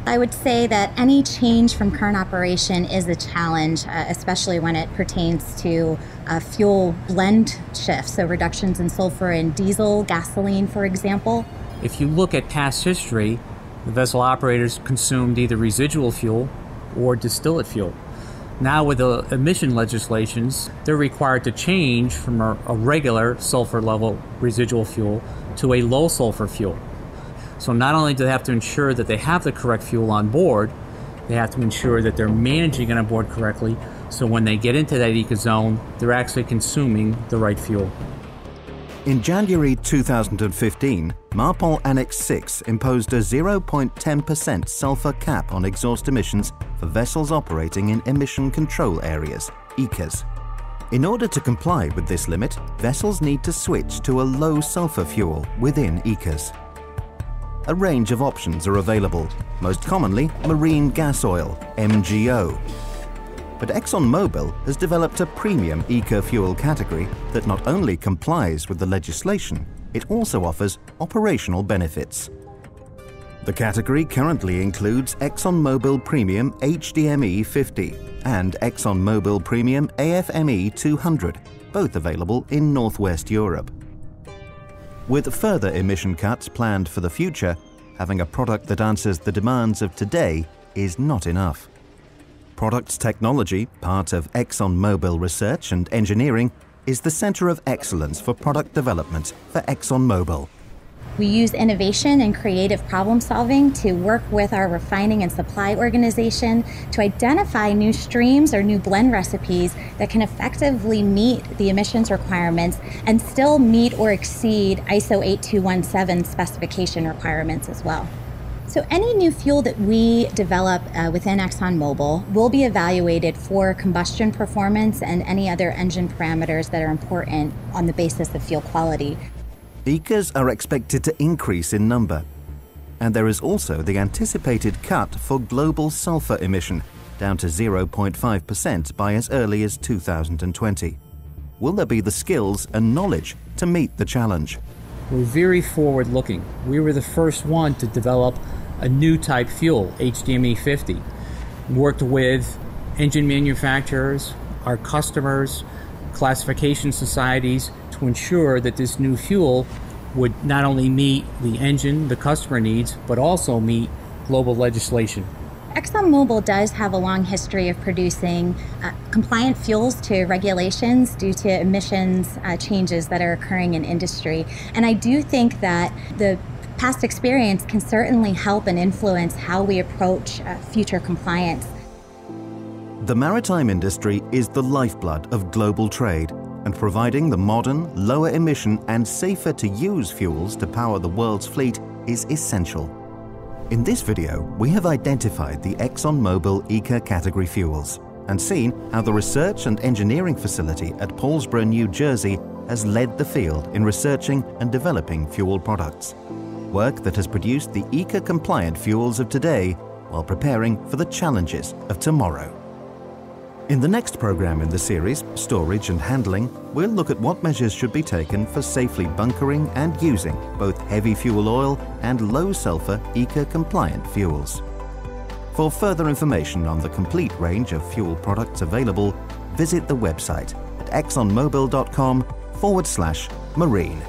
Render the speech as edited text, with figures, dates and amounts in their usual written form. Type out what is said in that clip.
I would say that any change from current operation is a challenge, especially when it pertains to fuel blend shifts, so reductions in sulfur in diesel, gasoline, for example. If you look at past history, the vessel operators consumed either residual fuel or distillate fuel. Now with the emission legislations, they're required to change from a regular sulfur level residual fuel to a low sulfur fuel. So not only do they have to ensure that they have the correct fuel on board, they have to ensure that they're managing it on board correctly, so when they get into that eco zone, they're actually consuming the right fuel. In January 2015, MARPOL Annex 6 imposed a 0.10% sulfur cap on exhaust emissions for vessels operating in emission control areas, ECAs. In order to comply with this limit, vessels need to switch to a low sulfur fuel within ECAs. A range of options are available, most commonly marine gas oil, MGO. But ExxonMobil has developed a premium eco-fuel category that not only complies with the legislation, it also offers operational benefits. The category currently includes ExxonMobil Premium HDME 50 and ExxonMobil Premium AFME 200, both available in Northwest Europe. With further emission cuts planned for the future, having a product that answers the demands of today is not enough. Products technology, part of ExxonMobil research and engineering, is the center of excellence for product development for ExxonMobil. We use innovation and creative problem solving to work with our refining and supply organization to identify new streams or new blend recipes that can effectively meet the emissions requirements and still meet or exceed ISO 8217 specification requirements as well. So any new fuel that we develop within ExxonMobil will be evaluated for combustion performance and any other engine parameters that are important on the basis of fuel quality. ECAs are expected to increase in number, and there is also the anticipated cut for global sulfur emission, down to 0.5% by as early as 2020. Will there be the skills and knowledge to meet the challenge? We're very forward-looking. We were the first one to develop a new type fuel, HDME 50. Worked with engine manufacturers, our customers, classification societies to ensure that this new fuel would not only meet the engine, the customer needs, but also meet global legislation. ExxonMobil does have a long history of producing compliant fuels to regulations due to emissions changes that are occurring in industry. And I do think that the past experience can certainly help and influence how we approach future compliance. The maritime industry is the lifeblood of global trade, and providing the modern, lower emission and safer to use fuels to power the world's fleet is essential. In this video, we have identified the ExxonMobil ECA category fuels and seen how the research and engineering facility at Paulsboro, New Jersey has led the field in researching and developing fuel products. Work that has produced the ECA-compliant fuels of today while preparing for the challenges of tomorrow. In the next program in the series, Storage and Handling, we'll look at what measures should be taken for safely bunkering and using both heavy fuel oil and low-sulfur ECA-compliant fuels. For further information on the complete range of fuel products available, visit the website at exxonmobil.com/marine.